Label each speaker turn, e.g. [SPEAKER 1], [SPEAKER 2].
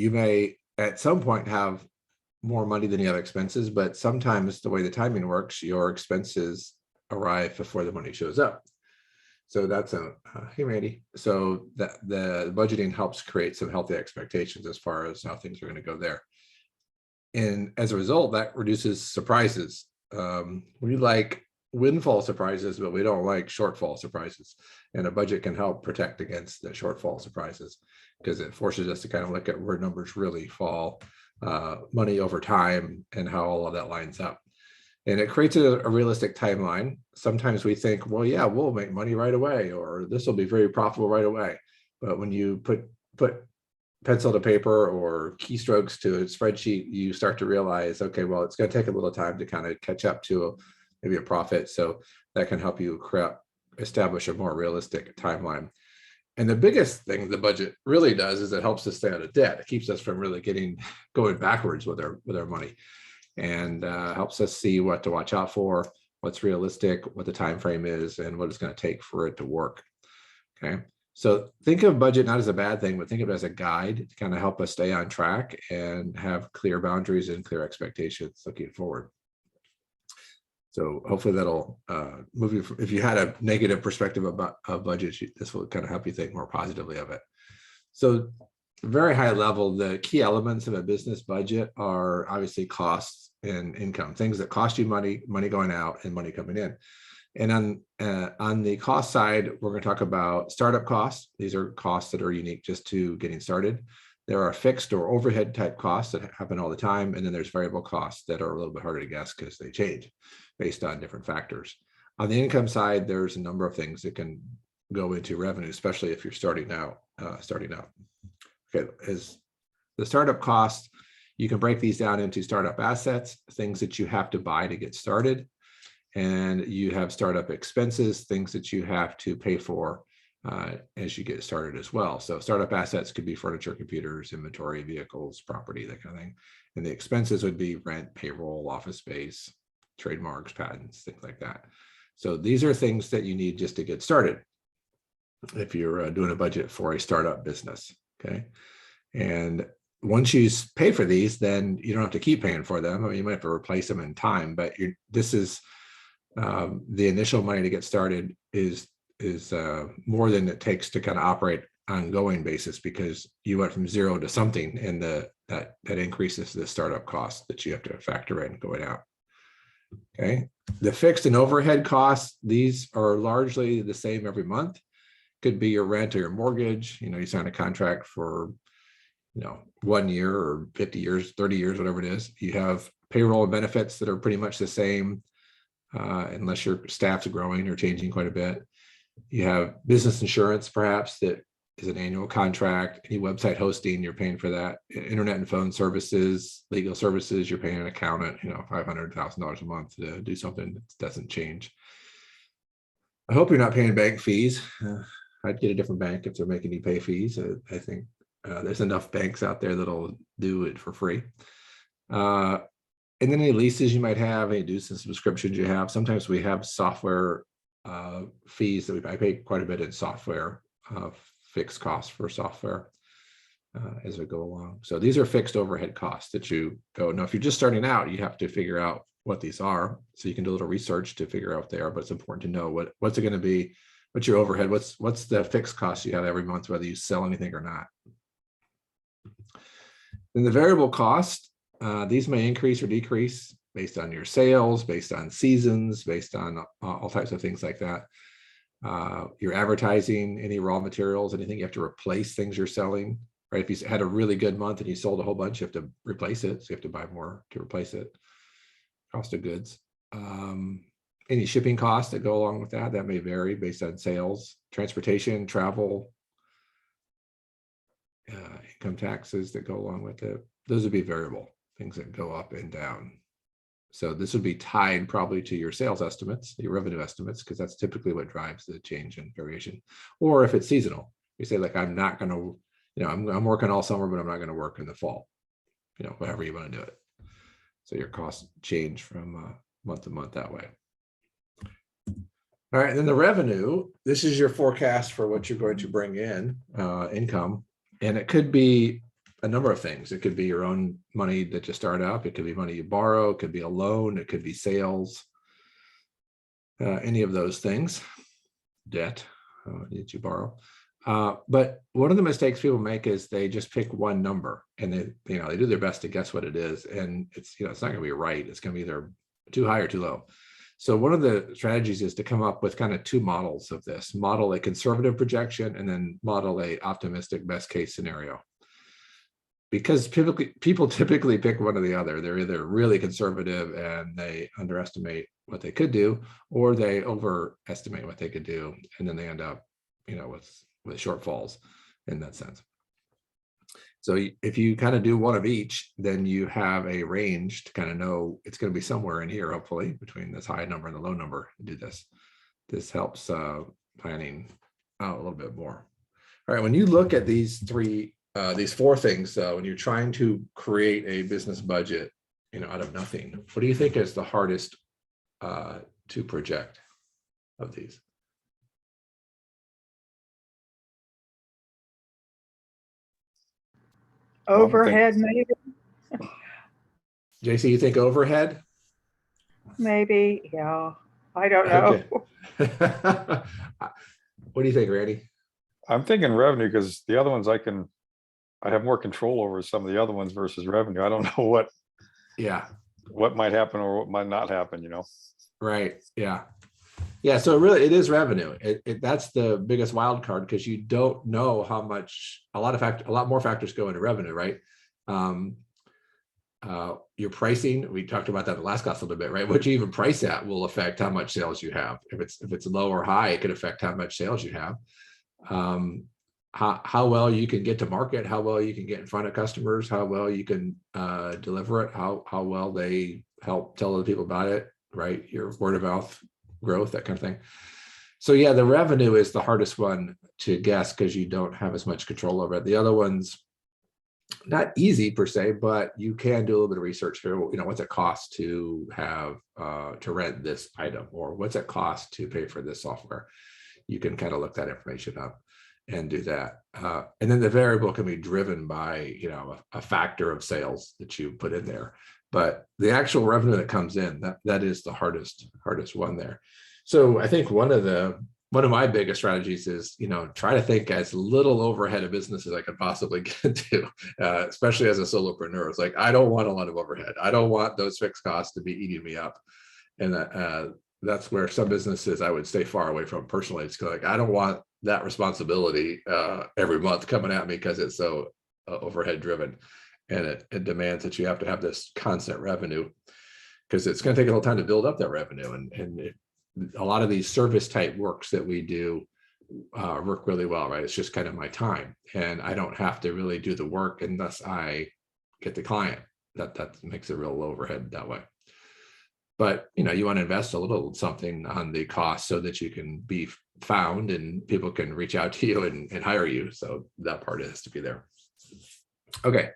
[SPEAKER 1] You may at some point have more money than you have expenses, but sometimes the way the timing works, your expenses arrive before the money shows up. So that's hey Randy. So that the budgeting helps create some healthy expectations as far as how things are going to go there. And as a result, that reduces surprises. We like windfall surprises, but we don't like shortfall surprises. And a budget can help protect against the shortfall surprises because it forces us to kind of look at where numbers really fall, money over time, and how all of that lines up. And it creates a realistic timeline. Sometimes we think, well, yeah, we'll make money right away, or this will be very profitable right away. But when you put pencil to paper or keystrokes to a spreadsheet, you start to realize, okay, well, it's going to take a little time to kind of catch up to maybe a profit. So that can help you establish a more realistic timeline. And the biggest thing the budget really does is it helps us stay out of debt. It keeps us from really going backwards with our money, and helps us see what to watch out for, what's realistic, what the time frame is, and what it's going to take for it to work. Okay. So think of budget not as a bad thing, but think of it as a guide to kind of help us stay on track and have clear boundaries and clear expectations looking forward. So hopefully that'll move you. If you had a negative perspective about budgets, this will kind of help you think more positively of it. So very high level, the key elements of a business budget are obviously costs and income, things that cost you money, money going out and money coming in. And on the cost side, we're going to talk about startup costs. These are costs that are unique just to getting started. There are fixed or overhead type costs that happen all the time. And then there's variable costs that are a little bit harder to guess because they change based on different factors. On the income side, there's a number of things that can go into revenue, especially if you're starting out. Okay, as the startup costs, you can break these down into startup assets, things that you have to buy to get started. And you have startup expenses, things that you have to pay for as you get started as well. So startup assets could be furniture, computers, inventory, vehicles, property, that kind of thing. And the expenses would be rent, payroll, office space, trademarks, patents, things like that. So these are things that you need just to get started if you're doing a budget for a startup business. Okay. And once you pay for these, then you don't have to keep paying for them. I mean, you might have to replace them in time, but this is the initial money to get started is more than it takes to kind of operate on ongoing basis, because you went from zero to something, and that increases the startup cost that you have to factor in going out. Okay, the fixed and overhead costs, these are largely the same every month. Could be your rent or your mortgage. You sign a contract for 1 year or 50 years, 30 years, whatever it is. You have payroll and benefits that are pretty much the same, unless your staff's growing or changing quite a bit. You have business insurance, perhaps, that is an annual contract. Any website hosting, you're paying for that. Internet and phone services, legal services, you're paying an accountant, $500,000 a month to do something that doesn't change. I hope you're not paying bank fees. I'd get a different bank if they're making you pay fees. I think there's enough banks out there that'll do it for free. And then any leases you might have, any dues and subscriptions you have. Sometimes we have software fees that I pay quite a bit in software, fixed costs for software as we go along. So these are fixed overhead costs that you go. Now, if you're just starting out, you have to figure out what these are. So you can do a little research to figure out what they are, but it's important to know what's it going to be, what's your overhead, what's the fixed cost you have every month, whether you sell anything or not. Then the variable cost, these may increase or decrease based on your sales, based on seasons, based on all types of things like that. Your advertising, any raw materials, anything you have to replace things you're selling, right? If you had a really good month and you sold a whole bunch, you have to replace it. So you have to buy more to replace it. Cost of goods. Any shipping costs that go along with that may vary based on sales, transportation, travel, income taxes that go along with it. Those would be variable, things that go up and down. So this would be tied probably to your sales estimates, your revenue estimates, because that's typically what drives the change in variation. Or if it's seasonal, you say like, I'm not going to, I'm working all summer, but I'm not going to work in the fall, whatever you want to do it. So your costs change from month to month that way. All right, then the revenue, this is your forecast for what you're going to bring in, income. And it could be a number of things. It could be your own money that you start up. It could be money you borrow. It could be a loan. It could be sales. Any of those things, debt that you borrow. But one of the mistakes people make is they just pick one number and they do their best to guess what it is. And it's not going to be right. It's going to be either too high or too low. So one of the strategies is to come up with kind of two models of this: model a conservative projection and then model a optimistic best case scenario. Because people typically pick one or the other. They're either really conservative and they underestimate what they could do, or they overestimate what they could do, and then they end up, with shortfalls in that sense. So if you kind of do one of each, then you have a range to kind of know it's going to be somewhere in here, hopefully, between this high number and the low number. Do this. This helps planning out a little bit more. All right, when you look at these four things, when you're trying to create a business budget, out of nothing, what do you think is the hardest to project of these?
[SPEAKER 2] Overhead, maybe.
[SPEAKER 1] JC, you think overhead?
[SPEAKER 2] Maybe, yeah. I don't know.
[SPEAKER 1] Okay. What do you think, Randy?
[SPEAKER 3] I'm thinking revenue, because the other ones I have more control over some of the other ones versus revenue. I don't know what might happen or what might not happen,
[SPEAKER 1] Right. Yeah. Yeah. So it is revenue. That's the biggest wild card, because you don't know how much. A lot more factors go into revenue, right? Your pricing. We talked about that in the last class a little bit, right? What you even price at will affect how much sales you have. If it's low or high, it could affect how much sales you have. How well you can get to market, how well you can get in front of customers, how well you can deliver it, how well they help tell other people about it, right? Your word of mouth growth, that kind of thing. So yeah, the revenue is the hardest one to guess because you don't have as much control over it. The other one's not easy per se, but you can do a little bit of research here. What's it cost to have to rent this item, or what's it cost to pay for this software? You can kind of look that information up and do that. And then the variable can be driven by, a factor of sales that you put in there. But the actual revenue that comes in, that is the hardest one there. So I think one of my biggest strategies is, try to think as little overhead of business as I could possibly get to, especially as a solopreneur. It's like, I don't want a lot of overhead. I don't want those fixed costs to be eating me up. And that's where some businesses I would stay far away from personally. It's like, I don't want that responsibility every month coming at me, because it's so overhead driven, and it demands that you have to have this constant revenue, because it's going to take a little time to build up that revenue. And a lot of these service type works that we do work really well, right? It's just kind of my time, and I don't have to really do the work unless I get the client. That makes it real low overhead that way. But you want to invest a little something on the cost so that you can be found and people can reach out to you and hire you. So that part has to be there. Okay.